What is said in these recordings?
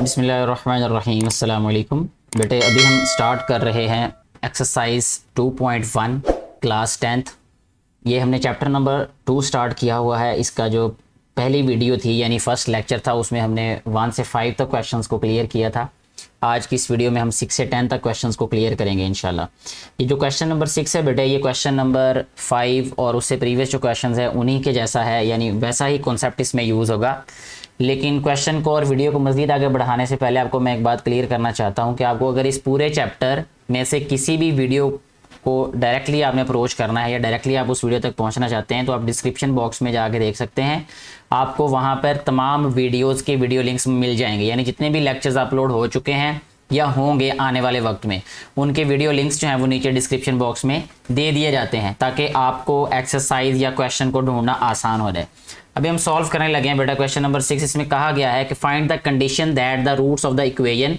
बिस्मिल्लाहिर्रहमानिर्रहीम अस्सलाम वालेकुम। बेटे अभी हम स्टार्ट कर रहे हैं एक्सरसाइज 2.1 क्लास 10th। ये हमने चैप्टर नंबर 2 स्टार्ट किया हुआ है। इसका जो पहली वीडियो थी यानी फर्स्ट लेक्चर था उसमें हमने 1 से 5 तक क्वेश्चंस को क्लियर किया था। आज की इस वीडियो में हम 6 से 10 तक क्वेश्चंस को क्लियर करेंगे इंशाल्लाह। ये जो क्वेश्चन नंबर 6 है बेटे, ये क्वेश्चन नंबर 5 और उससे प्रीवियस जो क्वेश्चंस है उन्हीं के जैसा है, यानी वैसा ही कॉन्सेप्ट इसमें यूज़ होगा। लेकिन क्वेश्चन को और वीडियो को मज़ीद आगे बढ़ाने से पहले आपको मैं एक बात क्लियर करना चाहता हूँ कि आपको अगर इस पूरे चैप्टर में से किसी भी वीडियो को डायरेक्टली आपने अप्रोच करना है या डायरेक्टली आप उस वीडियो तक पहुँचना चाहते हैं तो आप डिस्क्रिप्शन बॉक्स में जाके देख सकते हैं। आपको वहाँ पर तमाम वीडियोज़ के वीडियो लिंक्स मिल जाएंगे, यानी जितने भी लेक्चर्स अपलोड हो चुके हैं या होंगे आने वाले वक्त में उनके वीडियो लिंक्स जो हैं वो नीचे डिस्क्रिप्शन बॉक्स में दे दिए जाते हैं ताकि आपको एक्सरसाइज या क्वेश्चन को ढूंढना आसान हो जाए। अभी हम सॉल्व करने लगे हैं बेटा क्वेश्चन नंबर 6। इसमें कहा गया है कि find the condition that the roots of the equation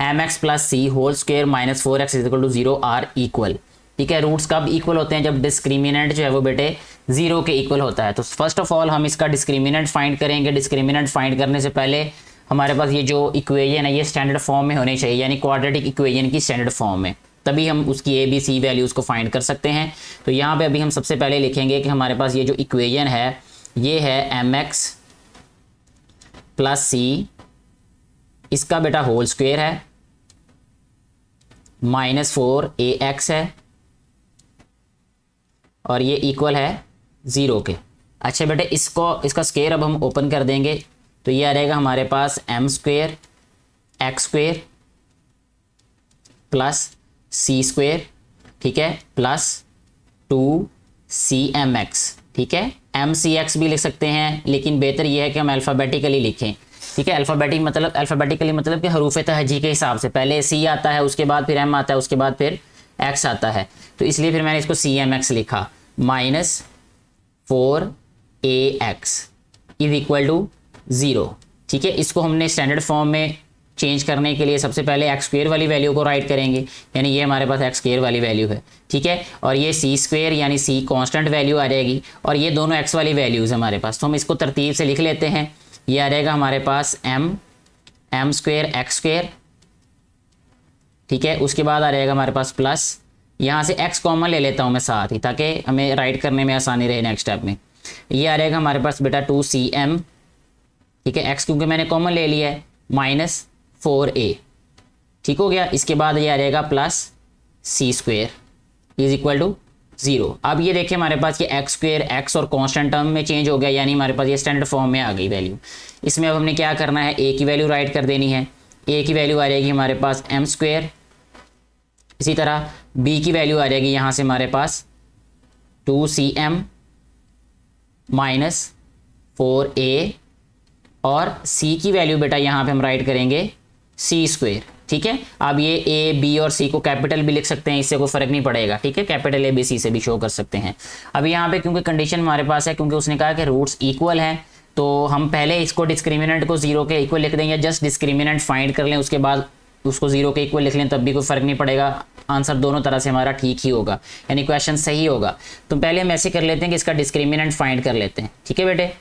mx plus c whole square minus 4x equal to 0 are equal. ठीक है, रूट्स कब इक्वल होते हैं? जब डिस्क्रिमिनेंट जो है वो बेटे 0 के इक्वल होता है। तो फर्स्ट ऑफ ऑल हम इसका डिस्क्रिमिनेंट फाइंड करेंगे। डिस्क्रिमिनेंट फाइंड करने से पहले हमारे पास ये जो इक्वेशन है ये स्टैंडर्ड फॉर्म में होनी चाहिए, यानी क्वाड्रेटिक इक्वेशन की स्टैंडर्ड फॉर्म में, तभी हम उसकी ए बी सी वैल्यूज़ को फाइंड कर सकते हैं। तो यहाँ पे अभी हम सबसे पहले लिखेंगे कि हमारे पास ये जो इक्वेशन है ये है mx प्लस सी, इसका बेटा होल स्क्वायर है, माइनस 4ax है और ये इक्वल है 0 के। अच्छा बेटे इसका स्क्वायर अब हम ओपन कर देंगे तो ये आ रहेगा हमारे पास m square x square plus सी स्क्वायर, ठीक है, प्लस 2cmx। ठीक है, mcx भी लिख सकते हैं लेकिन बेहतर ये है कि हम अल्फ़ाबेटिकली लिखें। ठीक है, अल्फ़ाबेटिकली मतलब कि हरूफ तहजी के हिसाब से, पहले c आता है उसके बाद फिर m आता है उसके बाद फिर x आता है, तो इसलिए फिर मैंने इसको cmx लिखा। Minus 4ax is equal to 0। ठीक है, इसको हमने स्टैंडर्ड फॉर्म में चेंज करने के लिए सबसे पहले एक्स स्क्वायर वाली वैल्यू को राइट करेंगे, यानी ये हमारे पास एक्स स्क्वायर वाली वैल्यू है। ठीक है, और ये सी स्क्वायर यानी सी कांस्टेंट वैल्यू आ जाएगी और ये दोनों एक्स वाली वैल्यूज़ हमारे पास, तो हम इसको तरतीब से लिख लेते हैं। ये आ जाएगा हमारे पास एम स्क्वायर एक्स स्क्वायर, ठीक है, उसके बाद आ जाएगा हमारे पास प्लस, यहाँ से एक्स कॉमन ले लेता हूँ मैं साथ ही ताकि हमें राइट करने में आसानी रहे नेक्स्ट स्टेप में। ये आ जाएगा हमारे पास बेटा 2cm, ठीक है, एक्स क्योंकि मैंने कॉमन ले लिया है, माइनस 4a। ठीक हो गया, इसके बाद ये आ जाएगा plus C square is equal to 0। अब ये देखिए हमारे पास ये एक्स स्क्वायर एक्स और कांस्टेंट टर्म में चेंज हो गया, यानी हमारे पास ये स्टैंडर्ड फॉर्म में आ गई वैल्यू। इसमें अब हमने क्या करना है, ए की वैल्यू राइट कर देनी है। ए की वैल्यू आ जाएगी हमारे पास एम स्क्वायर, इसी तरह बी की वैल्यू आ जाएगी यहाँ से हमारे पास 2cm माइनस 4a और सी की वैल्यू बेटा यहाँ पे हम राइट करेंगे सी स्क्वायर। ठीक है, अब ये ए बी और सी को कैपिटल भी लिख सकते हैं, इससे कोई फर्क नहीं पड़ेगा। ठीक है, कैपिटल ए बी सी से भी शो कर सकते हैं। अब यहाँ पे क्योंकि कंडीशन हमारे पास है, क्योंकि उसने कहा कि रूट्स इक्वल हैं, तो हम पहले इसको डिस्क्रिमिनेंट को 0 के इक्वल लिख देंगे। जस्ट डिस्क्रिमिनेंट फाइंड कर लें, उसके बाद उसको 0 के इक्वल लिख लें, तब भी कोई फर्क नहीं पड़ेगा। आंसर दोनों तरह से हमारा ठीक ही होगा, यानी क्वेश्चन सही होगा। तो पहले हम ऐसे कर लेते हैं कि इसका डिस्क्रिमिनेंट फाइंड कर लेते हैं। ठीक है बेटे,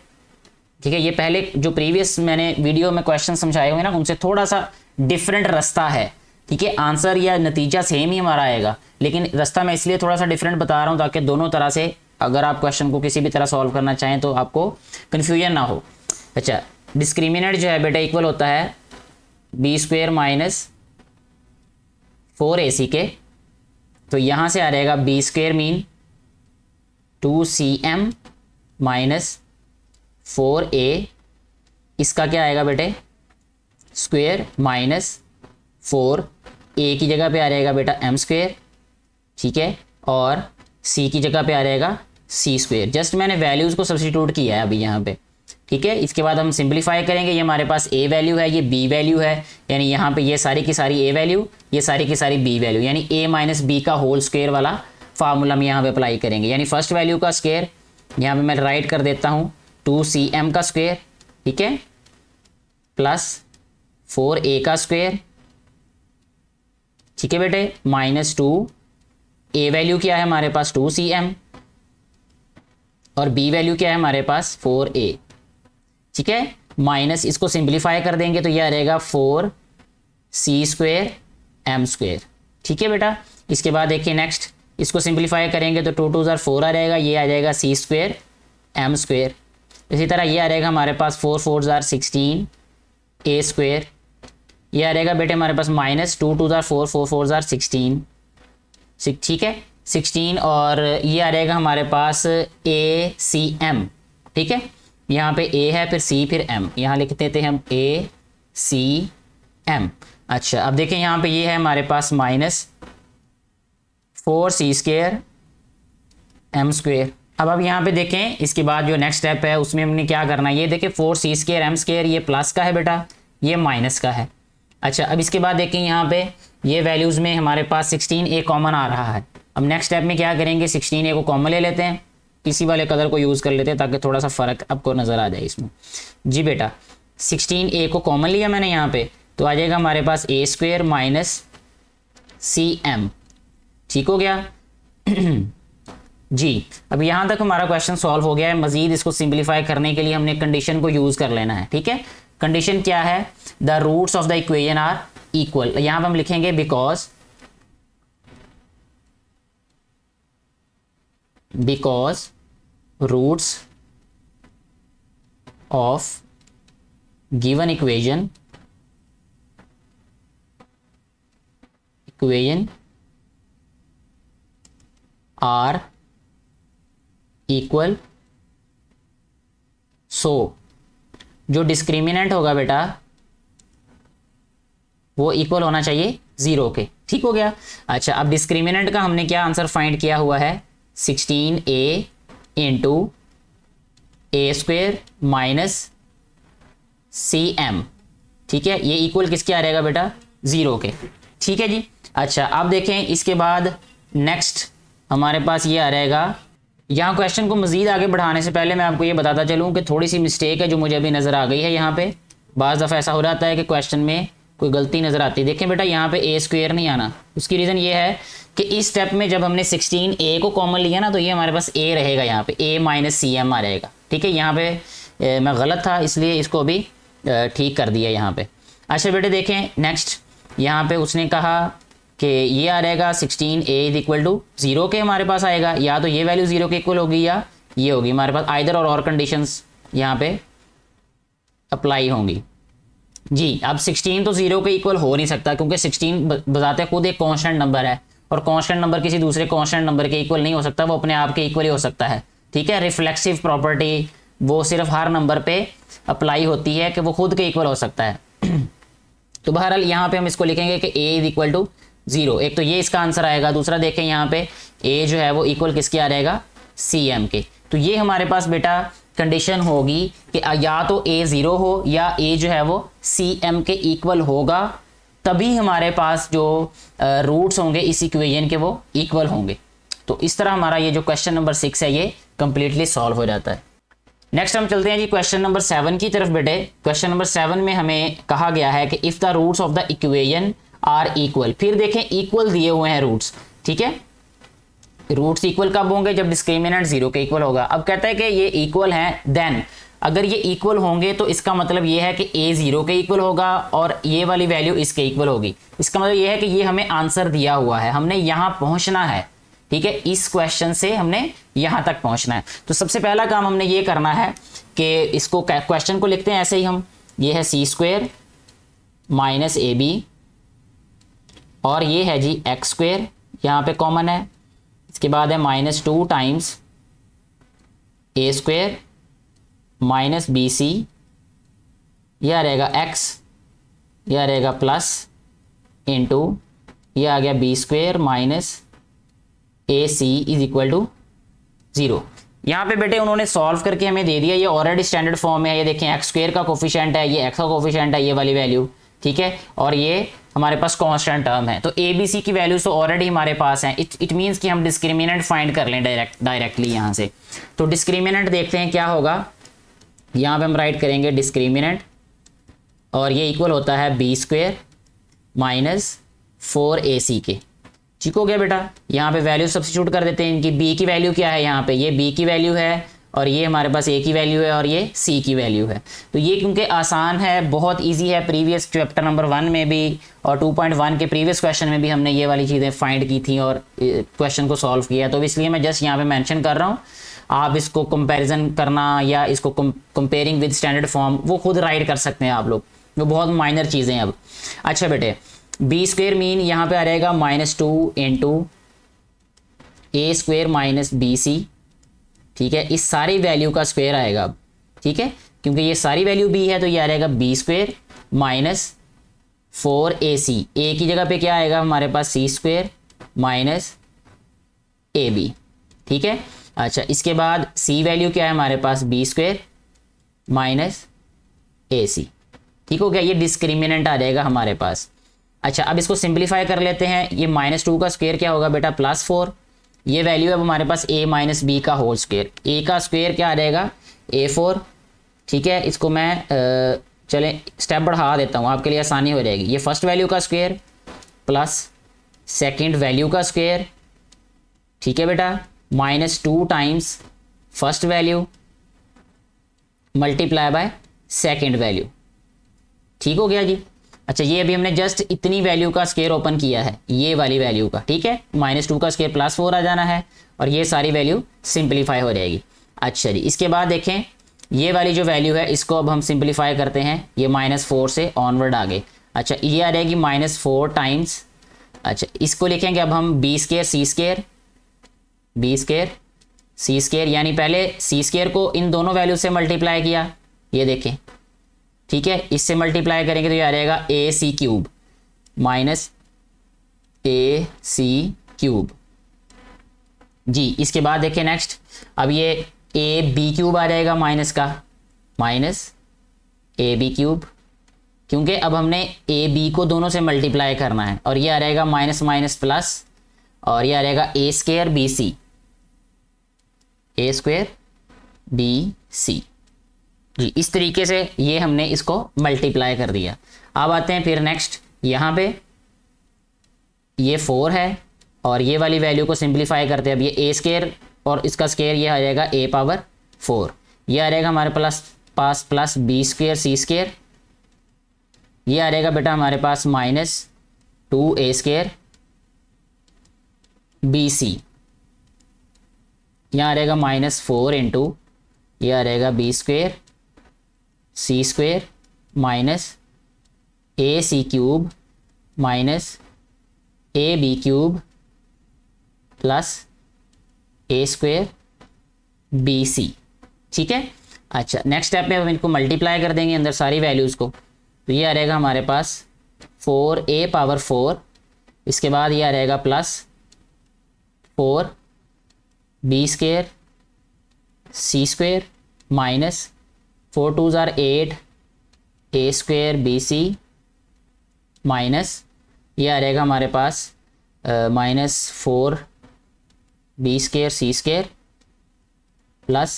ठीक है, ये पहले जो प्रीवियस मैंने वीडियो में क्वेश्चन समझाए हुए ना उनसे थोड़ा सा डिफरेंट रास्ता है। ठीक है, आंसर या नतीजा सेम ही हमारा आएगा, लेकिन रास्ता मैं इसलिए थोड़ा सा डिफरेंट बता रहा हूँ ताकि दोनों तरह से अगर आप क्वेश्चन को किसी भी तरह सॉल्व करना चाहें तो आपको कन्फ्यूजन ना हो। अच्छा, डिस्क्रिमिनेंट जो है बेटा इक्वल होता है बी स्क्वायर माइनस 4ac के, तो यहाँ से आ जाएगा b square mean 2cm minus 4a, इसका क्या आएगा बेटे स्क्वायर माइनस 4a की जगह पे आ जाएगा बेटा m स्क्वायर, ठीक है, और c की जगह पे आ जाएगा c स्क्वायर। जस्ट मैंने वैल्यूज़ को सब्स्टिट्यूट किया है अभी यहाँ पे। ठीक है, इसके बाद हम सिंप्लीफाई करेंगे। ये हमारे पास a वैल्यू है, ये b वैल्यू है, यानी यहाँ पे ये सारी की सारी a वैल्यू, ये सारी की सारी b वैल्यू, यानी a माइनस बी का होल स्क्वायर वाला फार्मूला हम यहाँ पे अप्लाई करेंगे। यानी फर्स्ट वैल्यू का स्क्वायर यहाँ पे मैं राइट कर देता हूँ 2cm का स्क्वायर, ठीक है, प्लस 4a का स्क्वायर, ठीक है बेटे, माइनस 2a वैल्यू क्या है हमारे पास 2cm और b वैल्यू क्या है हमारे पास 4a। ठीक है, माइनस इसको सिंप्लीफाई कर देंगे तो ये आ जाएगा 4c² m²। ठीक है बेटा। इसके बाद देखिए नेक्स्ट इसको सिंप्लीफाई करेंगे तो 2 2 ज़ार 4 आ जाएगा, ये आ जाएगा c² m²। इसी तरह ये आ जाएगा हमारे पास 4 4 ज़ार 16 a²। ये आ जाएगा बेटे हमारे पास माइनस 2 2 ज़ार 4 4 4 ज़ार 16। ठीक है 16 और ये आ जाएगा हमारे पास ACM। ठीक है यहाँ पे A है फिर C फिर M, यहाँ लिख देते हैं हम ACM। अच्छा अब देखें यहाँ पे ये है हमारे पास माइनस 4c² m²। अब यहाँ पे देखें इसके बाद जो नेक्स्ट स्टेप है उसमें हमने क्या करना है, ये देखें 4c² m² ये प्लस का है बेटा, ये माइनस का है। अच्छा अब इसके बाद देखें यहाँ पे ये वैल्यूज़ में हमारे पास 16a कॉमन आ रहा है। अब नेक्स्ट स्टेप में क्या करेंगे, 16a को कॉमन ले लेते हैं, इसी वाले कलर को यूज़ कर लेते हैं ताकि थोड़ा सा फ़र्क आपको नज़र आ जाए इसमें। जी बेटा 16a को कॉमन लिया मैंने यहाँ पे, तो आ जाएगा हमारे पास a² माइनस cm। ठीक हो गया जी। अब यहाँ तक हमारा क्वेश्चन सॉल्व हो गया है। मज़ीद इसको सिंप्लीफाई करने के लिए हमने कंडीशन को यूज़ कर लेना है। ठीक है कंडीशन क्या है, the roots of the equation are equal. यहाँ पे हम लिखेंगे because roots of given equation are equal, so जो डिस्क्रिमिनेंट होगा बेटा वो इक्वल होना चाहिए 0 के। ठीक हो गया। अच्छा अब डिस्क्रिमिनेंट का हमने क्या आंसर फाइंड किया हुआ है, 16a into a² minus cm। ठीक है ये इक्वल किसके आ रहेगा बेटा, 0 के। ठीक है जी। अच्छा अब देखें इसके बाद नेक्स्ट हमारे पास ये आ रहेगा, यहाँ क्वेश्चन को मज़ीद आगे बढ़ाने से पहले मैं आपको ये बताता चलूँ कि थोड़ी सी मिस्टेक है जो मुझे अभी नज़र आ गई है। यहाँ पे बाज़ दफ़ा ऐसा हो जाता है कि क्वेश्चन में कोई गलती नज़र आती है। देखें बेटा यहाँ पे a² नहीं आना, उसकी रीज़न ये है कि इस स्टेप में जब हमने 16a को कॉमन लिया ना तो ये हमारे पास a रहेगा, यहाँ पे a माइनस cm आ रहेगा। ठीक है यहाँ पे मैं गलत था इसलिए इसको भी ठीक कर दिया यहाँ पे। अच्छा बेटे देखें नेक्स्ट यहाँ पे उसने कहा कि ये आ रहेगा 16a इज इक्वल टू 0 के हमारे पास आएगा, या तो ये वैल्यू 0 के इक्वल होगी या ये होगी हमारे पास, आइदर और कंडीशंस यहाँ पे अप्लाई होंगी। जी अब 16 तो 0 के इक्वल हो नहीं सकता क्योंकि 16 बजाते खुद एक कांस्टेंट नंबर है और कांस्टेंट नंबर किसी दूसरे कांस्टेंट नंबर के इक्वल नहीं हो सकता, वो अपने आप के इक्वल ही हो सकता है। ठीक है रिफ्लेक्सिव प्रॉपर्टी वो सिर्फ हर नंबर पे अप्लाई होती है कि वो खुद के इक्वल हो सकता है। तो बहरहाल यहाँ पे हम इसको लिखेंगे कि a इज इक्वल टू 0। एक तो ये इसका आंसर आएगा, दूसरा देखें यहाँ पे a जो है वो इक्वल किसके आ रहेगा, cm के। तो ये हमारे पास बेटा कंडीशन होगी कि या तो a 0 हो या a जो है वो cm के इक्वल होगा, तभी हमारे पास जो रूट्स होंगे इस इक्वेशन के वो इक्वल होंगे। तो इस तरह हमारा ये जो क्वेश्चन नंबर 6 है ये कंप्लीटली सॉल्व हो जाता है। नेक्स्ट हम चलते हैं जी क्वेश्चन नंबर 7 की तरफ। बेटे क्वेश्चन नंबर 7 में हमें कहा गया है कि if the roots of the equation are equal. फिर देखें इक्वल दिए हुए हैं रूट्स। ठीक है रूट्स इक्वल कब होंगे, जब डिस्क्रिमिनेंट 0 के इक्वल होगा। अब कहता है कि ये इक्वल हैं, देन अगर ये इक्वल होंगे तो इसका मतलब ये है कि a 0 के इक्वल होगा और ये वाली वैल्यू इसके इक्वल होगी। इसका मतलब ये है कि ये हमें आंसर दिया हुआ है, हमने यहाँ पहुँचना है। ठीक है इस क्वेश्चन से हमने यहाँ तक पहुँचना है। तो सबसे पहला काम हमने ये करना है कि इसको क्वेश्चन को लिखते हैं ऐसे ही हम, ये है c² माइनस ab और ये है जी x² यहाँ पे कॉमन है। इसके बाद है -2 टाइम्स a² माइनस bc, यह आ रहेगा x, यह आ रहेगा प्लस इंटू यह आ गया b² minus ac is equal to 0। यहाँ पे बेटे उन्होंने सॉल्व करके हमें दे दिया, ये ऑलरेडी स्टैंडर्ड फॉर्म में है। ये देखें x² का कोफिशिएंट है, ये x का कोफिशिएंट है, ये वाली वैल्यू। ठीक है और ये हमारे पास कांस्टेंट टर्म है। तो ए बी सी की वैल्यूज तो ऑलरेडी हमारे पास हैं। इट मीन्स कि हम डिस्क्रिमिनेंट फाइंड कर लें डायरेक्टली यहाँ से। तो डिस्क्रिमिनेंट देखते हैं क्या होगा। यहाँ पे हम राइट करेंगे डिस्क्रिमिनेंट और ये इक्वल होता है b² माइनस 4ac के। ठीक हो गया बेटा। यहाँ पे वैल्यू सब्स्टिट्यूट कर देते हैं इनकी। b की वैल्यू क्या है यहाँ पे, ये b की वैल्यू है और ये हमारे पास ए की वैल्यू है और ये सी की वैल्यू है। तो ये क्योंकि आसान है, बहुत इजी है, प्रीवियस चैप्टर नंबर 1 में भी और 2.1 के प्रीवियस क्वेश्चन में भी हमने ये वाली चीज़ें फाइंड की थी और क्वेश्चन को सॉल्व किया। तो इसलिए मैं जस्ट यहाँ पे मेंशन कर रहा हूँ, आप इसको कंपैरिजन करना या इसको कंपेयरिंग विद स्टैंडर्ड फॉर्म वो खुद राइट कर सकते हैं आप लोग, वो बहुत माइनर चीज़ें हैं अब। अच्छा बेटे, बी स्क्वेयर मीन यहाँ पे आ रहेगा -2 इंटू ए स्क्वेयर माइनस बी सी, ठीक है, इस सारी वैल्यू का स्क्वायर आएगा अब, ठीक है, क्योंकि ये सारी वैल्यू बी है तो ये आ रहेगा बी स्क्वायर माइनस 4ac, ए की जगह पे क्या आएगा हमारे पास C square minus A B, ठीक है। अच्छा, इसके बाद सी वैल्यू क्या है हमारे पास बी स्क्वायर माइनस ए सी, ठीक हो गया, ये डिस्क्रिमिनेंट आ जाएगा हमारे पास। अच्छा, अब इसको सिंप्लीफाई कर लेते हैं, ये -2 का स्क्वायर क्या होगा बेटा +4, ये वैल्यू है हमारे पास a माइनस बी का होल स्क्वायर, a का स्क्वायर क्या आ जाएगा a4, ठीक है। इसको मैं चलें स्टेप बढ़ा देता हूँ आपके लिए आसानी हो जाएगी। ये फर्स्ट वैल्यू का स्क्वायर प्लस सेकंड वैल्यू का स्क्वायर, ठीक है बेटा, -2 times first value multiply by second value, ठीक हो गया जी। अच्छा, ये अभी हमने जस्ट इतनी वैल्यू का स्क्वायर ओपन किया है, ये वाली वैल्यू का, ठीक है, -2 का स्क्वायर +4 आ जाना है और ये सारी वैल्यू सिंप्लीफाई हो जाएगी। अच्छा जी, इसके बाद देखें ये वाली जो वैल्यू है इसको अब हम सिंप्लीफाई करते हैं, ये -4 से ऑनवर्ड आगे। अच्छा, ये आ जाएगी -4 टाइम्स, अच्छा इसको लिखेंगे अब हम बी स्क्वायर सी स्क्वायर, यानी पहले सी स्क्वायर को इन दोनों वैल्यू से मल्टीप्लाई किया, ये देखें, ठीक है, इससे मल्टीप्लाई करेंगे तो ये आ जाएगा ए c cube minus a c cube जी। इसके बाद देखिए नेक्स्ट, अब ये ए बी क्यूब आ जाएगा माइनस का माइनस ए बी क्यूब, क्योंकि अब हमने ए बी को दोनों से मल्टीप्लाई करना है, और ये आ जाएगा माइनस माइनस प्लस, और ये आ जाएगा ए स्क्वायर बी सी, ए स्क्वायर बी सी जी। इस तरीके से ये हमने इसको मल्टीप्लाई कर दिया। अब आते हैं फिर नेक्स्ट, यहाँ पे ये 4 है और ये वाली वैल्यू को सिंप्लीफाई करते हैं। अब ये ए स्क्वायर और इसका स्क्वायर ये आ जाएगा a पावर 4, ये आ जाएगा हमारे पास प्लस बी स्क्वायर सी स्क्वायर, ये आ जाएगा बेटा हमारे पास -2a स्क्वायर बी सी, यहाँ आ जाएगा -4 इंटू ये आ जाएगा b square C square minus a c cube minus A b cube plus A square B C, ठीक है। अच्छा, नेक्स्ट स्टेप में हम इनको मल्टीप्लाई कर देंगे अंदर सारी वैल्यूज़ को, तो ये आ रहेगा हमारे पास 4a पावर 4, इसके बाद ये आ रहेगा plus 4 B square C square minus 4 2s are 8 A square B C minus ये आ रहेगा हमारे पास -4 बी स्क्वायर सी square plus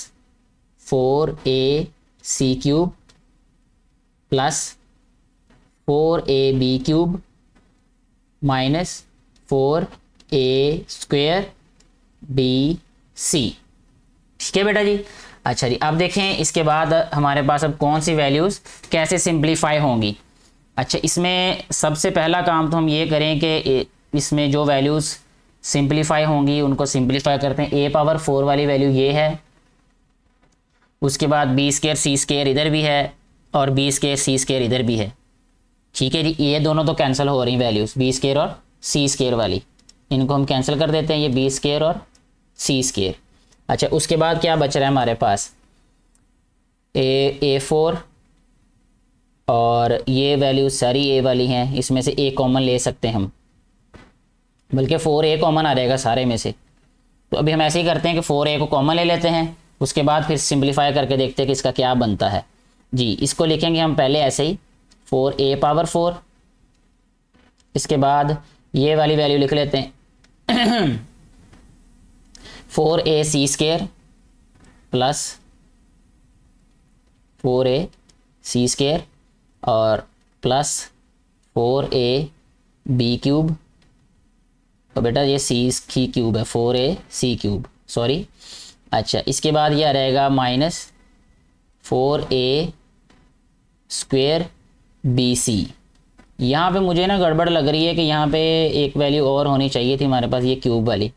4a C cube plus 4a B cube minus 4a square B C, ठीक है बेटा जी। अच्छा जी, अब देखें इसके बाद हमारे पास अब कौन सी वैल्यूज़ कैसे सिंप्लीफाई होंगी। अच्छा, इसमें सबसे पहला काम तो हम ये करें कि इसमें जो वैल्यूज़ सिंप्लीफाई होंगी उनको सिंप्लीफाई करते हैं। a पावर 4 वाली वैल्यू ये है, उसके बाद बी स्क्वायर सी स्क्वायर इधर भी है और बी स्क्वायर सी स्क्वायर इधर भी है, ठीक है जी। ये दोनों तो कैंसिल हो रही वैल्यूज़, बी स्क्वायर और सी स्क्वायर वाली, इनको हम कैंसिल कर देते हैं, ये बी स्क्वायर और सी स्क्वायर। अच्छा, उसके बाद क्या बच रहा है हमारे पास a4 और ये वैल्यू सारी a वाली हैं, इसमें से a कॉमन ले सकते हैं हम, बल्कि 4a कॉमन आ जाएगा सारे में से। तो अभी हम ऐसे ही करते हैं कि 4a को कॉमन ले लेते हैं, उसके बाद फिर सिंप्लीफाई करके देखते हैं कि इसका क्या बनता है जी। इसको लिखेंगे हम पहले ऐसे ही 4a पावर 4, इसके बाद ये वाली वैल्यू लिख लेते हैं 4a सी स्क्वायर प्लस 4a सी स्क्वायर और प्लस 4a बी क्यूब, तो बेटा ये सी की क्यूब है 4a सी क्यूब, सॉरी अच्छा, इसके बाद ये आ रहेगा -4a² BC। यहाँ पे मुझे ना गड़बड़ लग रही है कि यहाँ पे एक वैल्यू और होनी चाहिए थी हमारे पास, ये क्यूब वाली।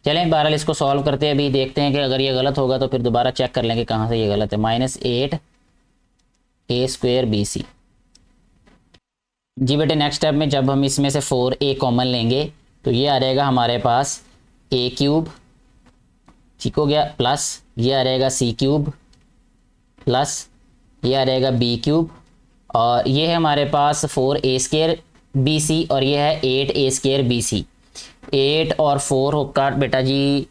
चलें बहरहाल इसको सॉल्व करते हैं, अभी देखते हैं कि अगर ये गलत होगा तो फिर दोबारा चेक कर लेंगे कहाँ से ये गलत है। -8a² BC। जी बेटे, नेक्स्ट स्टेप में जब हम इसमें से 4a कॉमन लेंगे तो ये आ रहेगा हमारे पास a³ ठीक हो गया, प्लस ये आ रहेगा c³ प्लस ये आ रहेगा b³ और ये है हमारे पास 4a² BC और ये है 8a² BC। 8 और 4 होगा बेटा जी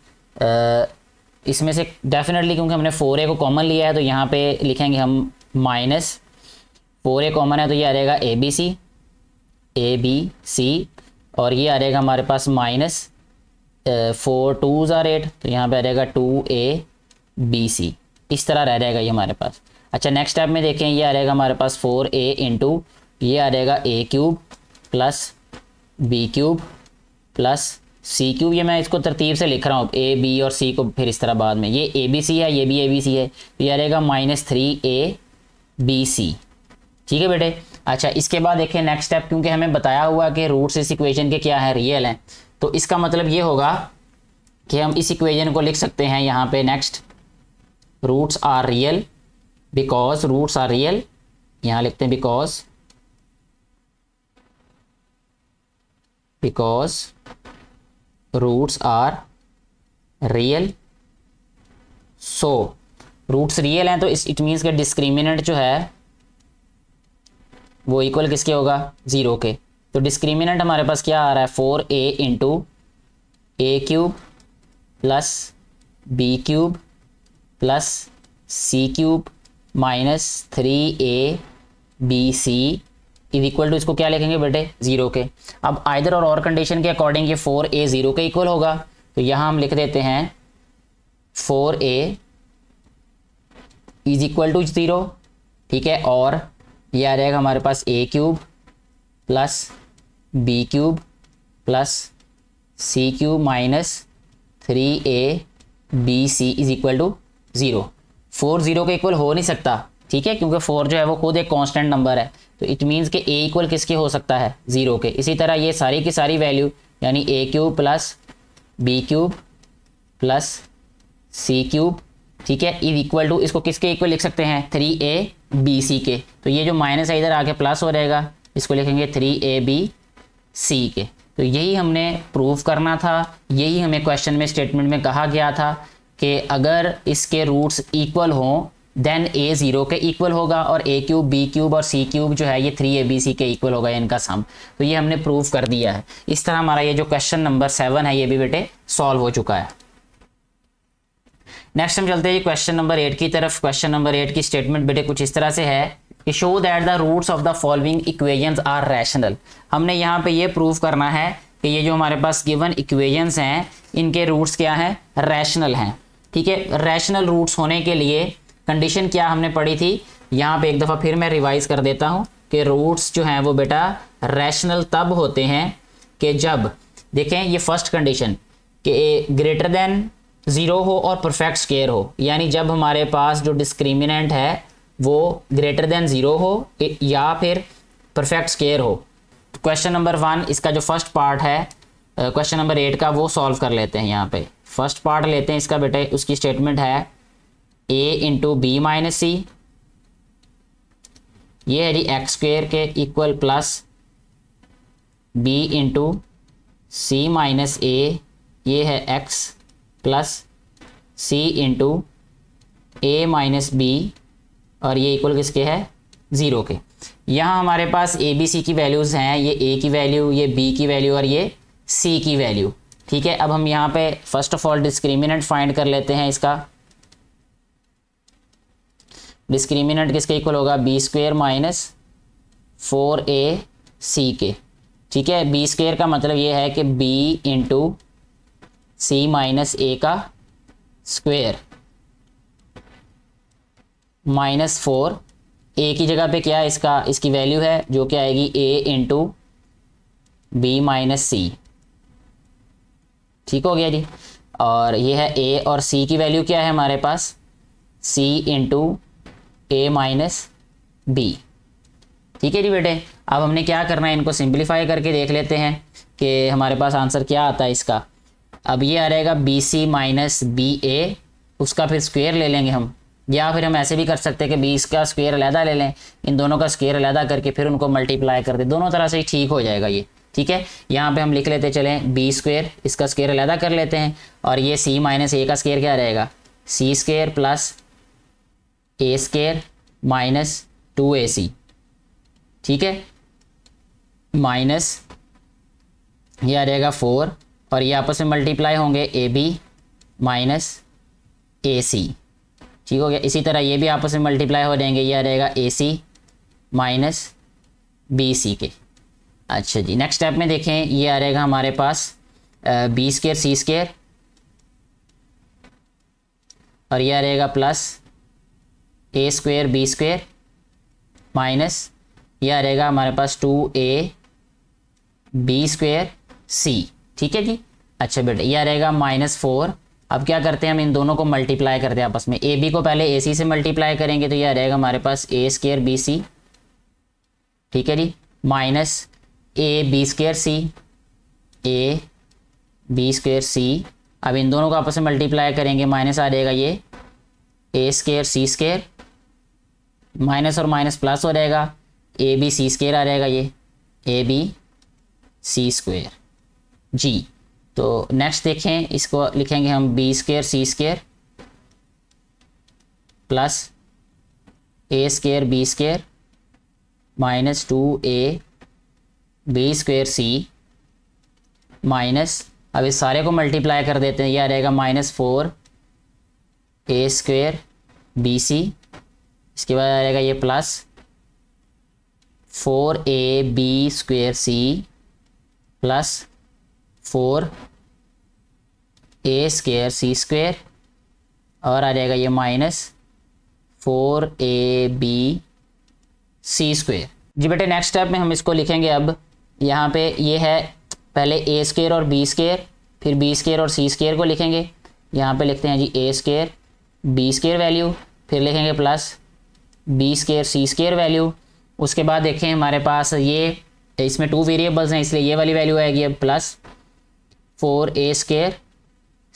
इसमें से डेफिनेटली, क्योंकि हमने 4a को कॉमन लिया है तो यहाँ पे लिखेंगे हम -4a कॉमन है तो ये आ रहेगा ABC और ये आ रहेगा हमारे पास -4 2s are 8 तो यहाँ पे आ रहेगा 2a BC। इस तरह रह जाएगा ये हमारे पास। अच्छा, नेक्स्ट स्टेप में देखें, ये आ रहेगा हमारे पास 4a इंटू ये आ रहेगा a³ plus b³ plus c³। ये मैं इसको तरतीब से लिख रहा हूँ, a b और c को फिर इस तरह बाद में। ये ABC है, ये भी ABC है तो ये आ रहेगा -3abc। ठीक है बेटे। अच्छा, इसके बाद देखें नेक्स्ट स्टेप, क्योंकि हमें बताया हुआ कि रूट्स इस इक्वेशन के क्या है, रियल हैं, तो इसका मतलब ये होगा कि हम इस इक्वेशन को लिख सकते हैं यहाँ पे next, roots are real because roots are real. यहाँ लिखते हैं because roots are real. So roots real हैं तो इट मीन्स के डिस्क्रिमिनेंट जो है वो इक्वल किसके होगा, 0 के। तो डिस्क्रिमिनेंट हमारे पास क्या आ रहा है, 4a into a³ plus b³ plus c³ -3abc is equal to, इसको क्या लिखेंगे बेटे, 0 के। अब आइदर और कंडीशन के अकॉर्डिंग ये 4a 0 के इक्वल होगा तो यहाँ हम लिख देते हैं 4a इज इक्वल टू 0। ठीक है, और ये आ जाएगा हमारे पास a³ plus b³ plus c³ -3abc is equal to 0। 4 0 के इक्वल हो नहीं सकता, ठीक है, क्योंकि 4 जो है वो खुद एक कांस्टेंट नंबर है तो इट मीन्स कि a इक्वल किसके हो सकता है, 0 के। इसी तरह ये सारी की सारी वैल्यू यानी a³ plus b³ plus c³, ठीक है, इज इक्वल टू, इसको किसके इक्वल लिख सकते हैं, 3abc के। तो ये जो माइनस है इधर आके प्लस हो रहेगा, इसको लिखेंगे 3abc के। तो यही हमने प्रूव करना था, यही हमें क्वेश्चन में स्टेटमेंट में कहा गया था कि अगर इसके रूट्स इक्वल हों देन a 0 के इक्वल होगा और a³ b³ और c³ जो है ये 3abc के इक्वल होगा, इनका सम। तो ये हमने प्रूव कर दिया है। इस तरह हमारा ये जो क्वेश्चन नंबर 7 है ये भी बेटे सॉल्व हो चुका है। नेक्स्ट हम चलते हैं क्वेश्चन नंबर 8 की तरफ। क्वेश्चन नंबर 8 की स्टेटमेंट बेटे कुछ इस तरह से है कि show that the roots of the following equations are rational. हमने यहाँ पे ये प्रूव करना है कि ये जो हमारे पास गिवन इक्वेशंस हैं इनके रूट्स क्या हैं, रैशनल हैं। ठीक है, रैशनल रूट्स होने के लिए कंडीशन क्या हमने पढ़ी थी, यहाँ पे एक दफ़ा फिर मैं रिवाइज कर देता हूँ कि रूट्स जो हैं वो बेटा रैशनल तब होते हैं कि जब, देखें ये फर्स्ट कंडीशन कि ग्रेटर देन 0 हो और परफेक्ट स्क्वायर हो, यानी जब हमारे पास जो डिस्क्रिमिनेंट है वो ग्रेटर देन 0 हो या फिर परफेक्ट स्क्वायर हो। तो क्वेश्चन नंबर 1 इसका जो फर्स्ट पार्ट है क्वेश्चन नंबर 8 का वो सॉल्व कर लेते हैं। यहाँ पे फर्स्ट पार्ट लेते हैं इसका बेटे, उसकी स्टेटमेंट है a इंटू बी माइनस सी, ये है जी एक्स स्क्वेयर के इक्वल प्लस b इंटू सी माइनस ए, ये है x प्लस c इंटू ए माइनस बी और ये इक्वल किसके है, 0 के। यहाँ हमारे पास ए बी सी की वैल्यूज़ हैं, ये a की वैल्यू, ये b की वैल्यू और ये c की वैल्यू। ठीक है, अब हम यहाँ पे first of all discriminant find कर लेते हैं। इसका डिस्क्रिमिनेंट किसके इक्वल होगा, बी स्क्वेयर माइनस 4ac के। ठीक है, बी स्क्वेयर का मतलब ये है कि b इंटू सी माइनस ए का स्क्वेयर माइनस 4, ए की जगह पे क्या है इसका, इसकी वैल्यू है जो कि आएगी a इंटू बी माइनस सी। ठीक हो गया जी। और ये है ए और सी की वैल्यू क्या है हमारे पास, सी इंटू ए माइनस बी। ठीक है जी बेटे, अब हमने क्या करना है, इनको सिंप्लीफाई करके देख लेते हैं कि हमारे पास आंसर क्या आता है इसका। अब ये आ रहेगा बी सी माइनस बी ए, उसका फिर स्क्वायर ले लेंगे हम, या फिर हम ऐसे भी कर सकते हैं कि बी का स्क्वायर अलहदा ले लें, इन दोनों का स्क्वायर अलहदा करके फिर उनको मल्टीप्लाई कर दें, दोनों तरह से ही ठीक हो जाएगा ये। ठीक है, यहाँ पे हम लिख लेते चलें बी स्क्वायर, इसका स्क्वायर अलहदा कर लेते हैं, और ये सी माइनस ए का स्क्वायर क्या रहेगा, सी स्क्वायर प्लस ए स्क्वायर माइनस 2ac। ठीक है, माइनस ये आ जाएगा 4, और ये आपस में मल्टीप्लाई होंगे ए बी माइनस ए सी। ठीक हो गया, इसी तरह ये भी आपस में मल्टीप्लाई हो जाएंगे, ये आ जाएगा ए सी माइनस बी सी के। अच्छा जी, नेक्स्ट स्टेप में देखें, ये आ जाएगा हमारे पास बी स्क्वायर सी स्क्वायर, और ये आ जाएगा प्लस ए स्क्वायर बी स्क्वायर माइनस ये आ जाएगा हमारे पास 2a बी स्क्वायर सी। ठीक है जी। अच्छा बेटा, ये आ रहेगा -4। अब क्या करते हैं, हम इन दोनों को मल्टीप्लाई करते हैं आपस में, ए बी को पहले ए सी से मल्टीप्लाई करेंगे तो ये आ रहेगा हमारे पास ए स्क्वायर बी सी। ठीक है जी, minus A B square C, A B square C. अब इन दोनों को आपस में मल्टीप्लाई करेंगे, माइनस आ जाएगा ये ए स्क्वायर सी स्क्वायर, माइनस और माइनस प्लस हो जाएगा, ए बी सी स्क्वायर आ जाएगा, ये ए बी सी स्क्वायर जी। तो नेक्स्ट देखें, इसको लिखेंगे हम बी स्क्वायर सी स्क्वायर प्लस ए square B square minus 2a B square C minus, अब इस सारे को मल्टीप्लाई कर देते हैं, ये आ जाएगा -4 ए स्क्वायर बी सी, इसके बाद आ जाएगा ये plus 4a b square c plus 4 a square C square, और आ जाएगा ये -4a बी सी स्क्वायर जी। बेटे नेक्स्ट स्टेप में हम इसको लिखेंगे, अब यहाँ पे ये है पहले ए स्क्वायर और बी स्क्वायर, फिर बी स्क्वायर और सी स्क्वायर को लिखेंगे। यहाँ पे लिखते हैं जी ए स्क्वायर बी स्क्वायर वैल्यू, फिर लिखेंगे प्लस बी स्क्वायर सी स्क्वायर वैल्यू। उसके बाद देखें हमारे पास ये इसमें 2 वेरिएबल्स हैं, इसलिए ये वाली वैल्यू आएगी अब प्लस 4a स्क्वायर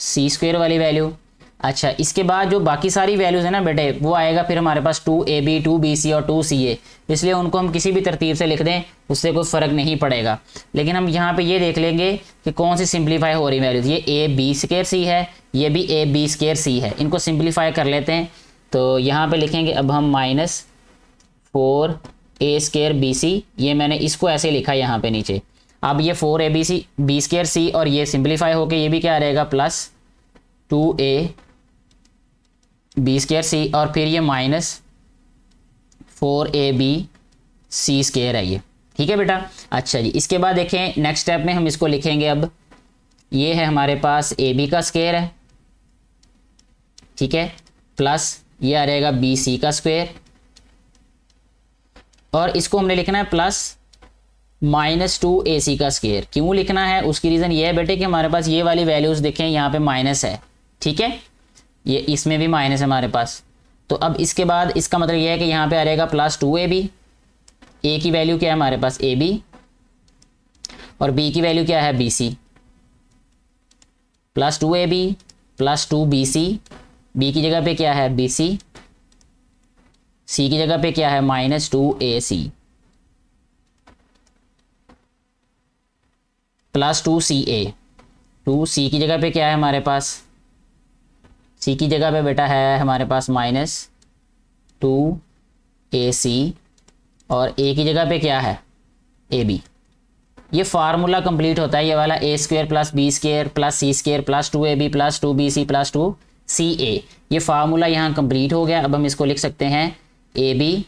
सी स्क्वायर वाली वैल्यू। अच्छा, इसके बाद जो बाकी सारी वैल्यूज़ है ना बेटे, वो आएगा फिर हमारे पास 2ab 2bc और 2ca, इसलिए उनको हम किसी भी तरतीब से लिख दें, उससे कोई फ़र्क नहीं पड़ेगा। लेकिन हम यहाँ पे ये देख लेंगे कि कौन सी सिंप्लीफाई हो रही वैल्यूज़, ये ए बी स्क्वायर सी है, ये भी ए बी स्क्वायर सी है, इनको सिंप्लीफाई कर लेते हैं। तो यहाँ पे लिखेंगे अब हम -4a स्क्वायर बी सी, ये मैंने इसको ऐसे लिखा है यहाँ पे नीचे। अब ये 4ab बी स्क्वायर सी और ये सिंप्लीफाई होके ये भी क्या रहेगा प्लस 2a बी स्क्वायर सी, और फिर ये -4ab सी स्क्वायर है ये। ठीक है बेटा। अच्छा जी, इसके बाद देखें नेक्स्ट स्टेप में हम इसको लिखेंगे, अब ये है हमारे पास ए बी का स्क्वायर है, ठीक है, प्लस ये आ रहेगा बी सी का स्क्वायर, और इसको हमने लिखना है प्लस -2ac का स्क्वायर। क्यों लिखना है, उसकी रीज़न ये है बेटे कि हमारे पास ये वाली वैल्यूज़ देखें यहाँ पे माइनस है, ठीक है, ये इसमें भी माइनस है हमारे पास। तो अब इसके बाद इसका मतलब ये है कि यहाँ पे आ रहेगा प्लस 2ab, ए की वैल्यू क्या है हमारे पास ए बी, और बी की वैल्यू क्या है b c, plus 2ab plus 2bc, b की जगह पे क्या है बी सी, सी की जगह पे क्या है -2ac, प्लस 2ca, 2c की जगह पे क्या है हमारे पास, सी की जगह पे बेटा है हमारे पास -2ac, और ए की जगह पे क्या है ए बी। ये फार्मूला कंप्लीट होता है ये वाला, A square plus B square plus C square plus 2ab plus 2bc plus 2ca, ये फार्मूला यहाँ कंप्लीट हो गया। अब हम इसको लिख सकते हैं a b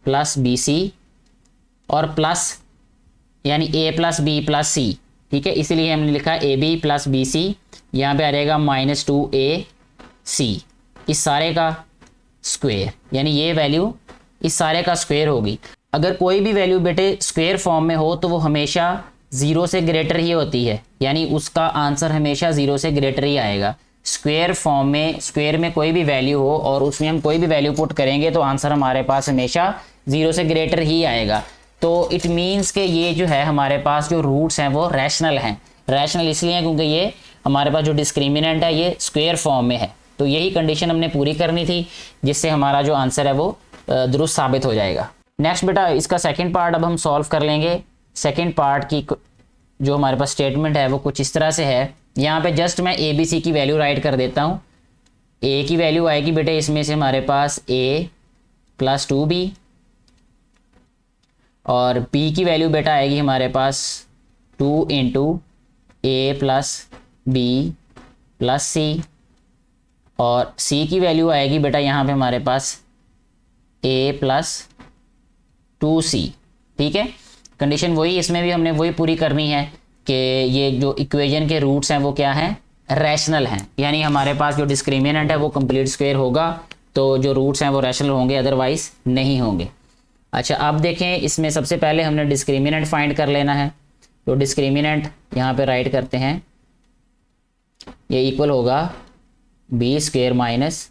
plus b c और प्लस यानी a plus b plus c, ठीक है, इसीलिए हमने लिखा a b plus b c, यहाँ पर आ जाएगा -2ac, इस सारे का स्क्वायर, यानी ये वैल्यू इस सारे का स्क्वायर होगी। अगर कोई भी वैल्यू बेटे स्क्वायर फॉर्म में हो तो वो हमेशा ज़ीरो से ग्रेटर ही होती है, यानी उसका आंसर हमेशा ज़ीरो से ग्रेटर ही आएगा। स्क्वायर फॉर्म में, स्क्वायर में कोई भी वैल्यू हो और उसमें हम कोई भी वैल्यू पुट करेंगे तो आंसर हमारे पास हमेशा ज़ीरो से ग्रेटर ही आएगा। तो इट मीन्स कि ये जो है हमारे पास जो रूट्स हैं वो रैशनल हैं। रैशनल इसलिए हैं क्योंकि ये हमारे पास जो डिस्क्रिमिनेंट है ये स्क्वायर फॉर्म में है। तो यही कंडीशन हमने पूरी करनी थी, जिससे हमारा जो आंसर है वो दुरुस्त साबित हो जाएगा। नेक्स्ट बेटा इसका सेकंड पार्ट अब हम सॉल्व कर लेंगे। सेकंड पार्ट की जो हमारे पास स्टेटमेंट है वो कुछ इस तरह से है। यहाँ पे जस्ट मैं ए बी सी की वैल्यू राइट कर देता हूँ। ए की वैल्यू आएगी बेटे इसमें से हमारे पास ए प्लस 2b, और b की वैल्यू बेटा आएगी हमारे पास 2 इंटू ए प्लस बी प्लस सी, और c की वैल्यू आएगी बेटा यहाँ पे हमारे पास a प्लस 2c। ठीक है, कंडीशन वही, इसमें भी हमने वही पूरी करनी है कि ये जो इक्वेशन के रूट्स हैं वो क्या हैं, रैशनल हैं, यानी हमारे पास जो डिस्क्रिमिनेंट है वो कंप्लीट स्क्वायर होगा, तो जो रूट्स हैं वो रैशनल होंगे, अदरवाइज नहीं होंगे। अच्छा अब देखें, इसमें सबसे पहले हमने डिस्क्रिमिनेंट फाइंड कर लेना है। तो डिस्क्रिमिनेंट यहाँ पे राइट करते हैं, ये इक्वल होगा बी स्क्वायर माइनस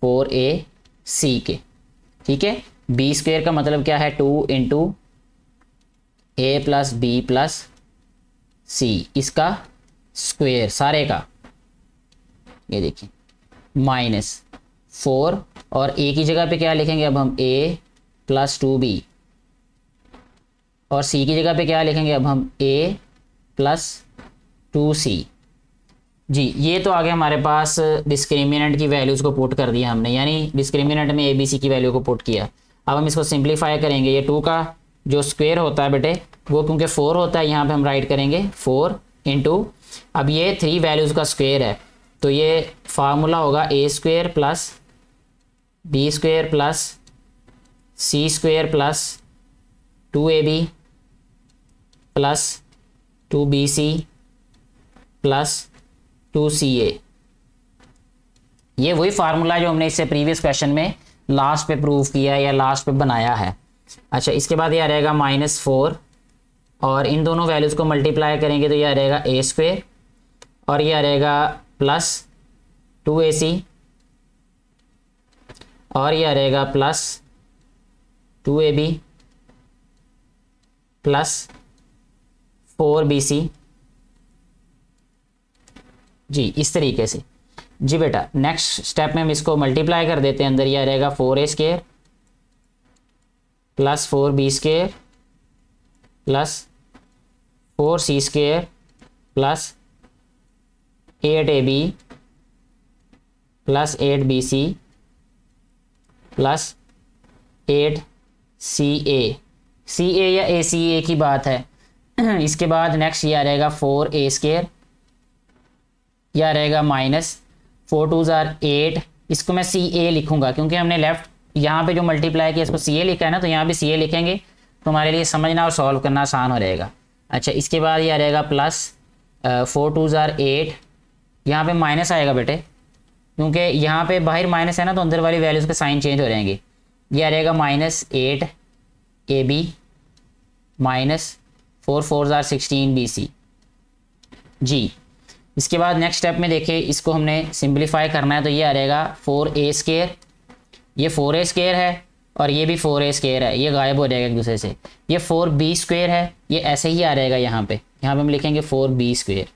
4ac के। ठीक है, बी स्क्वायर का मतलब क्या है, 2 इंटू ए प्लस बी प्लस सी, इसका स्क्वायर सारे का, ये देखिए माइनस 4, और ए की जगह पे क्या लिखेंगे अब हम, ए प्लस 2b, और सी की जगह पे क्या लिखेंगे अब हम, ए प्लस 2c। जी, ये तो आगे हमारे पास डिस्क्रिमिनेंट की वैल्यूज़ को पुट कर दिया हमने, यानी डिस्क्रिमिनेंट में ए बी सी की वैल्यू को पुट किया। अब हम इसको सिंप्लीफाई करेंगे। ये 2 का जो स्क्वायर होता है बेटे वो क्योंकि 4 होता है, यहाँ पे हम राइट करेंगे 4 इंटू, अब ये 3 वैल्यूज़ का स्क्वायर है, तो ये फार्मूला होगा A square plus B square plus C square plus 2ab plus 2bc plus 2ca। ये वही फार्मूला जो हमने इससे प्रीवियस क्वेश्चन में लास्ट पे प्रूव किया है या लास्ट पे बनाया है। अच्छा, इसके बाद ये आ रहेगा -4, और इन दोनों वैल्यूज़ को मल्टीप्लाई करेंगे तो ये आ रहेगा ए स्क्वायर, और ये आ रहेगा प्लस 2ac, और ये आ रहेगा प्लस 2ab प्लस 4bc। जी, इस तरीके से। जी बेटा, नेक्स्ट स्टेप में हम इसको मल्टीप्लाई कर देते हैं, अंदर ये आ रहेगा 4a square plus 4b square plus 4c square plus 8ab plus 8bc plus 8ca। ca या aca की बात है। इसके बाद नेक्स्ट ये आ रहेगा 4a स्क्वायर, यह रहेगा -4 2 8, इसको मैं CA लिखूंगा क्योंकि हमने लेफ्ट यहाँ पे जो मल्टीप्लाई किया इसको CA लिखा है ना, तो यहाँ भी CA लिखेंगे तो हमारे लिए समझना और सॉल्व करना आसान हो रहेगा। अच्छा, इसके बाद यह रहेगा प्लस 4 2 8, यहाँ पे माइनस आएगा बेटे क्योंकि यहाँ पे बाहर माइनस है ना, तो अंदर वाली वैल्यूज़ के साइन चेंज हो जाएंगे। यह रहेगा -8ab माइनस 4 4 16bc। जी, इसके बाद नेक्स्ट स्टेप में देखिए, इसको हमने सिंप्लीफाई करना है, तो ये आ रहेगा 4a स्क्वायर, ये 4a स्क्वायर है और ये भी 4a स्क्वायर है, ये गायब हो जाएगा एक दूसरे से। ये 4b स्क्वायर है, ये ऐसे ही आ रहेगा यहाँ पे हम लिखेंगे 4b स्क्वायर।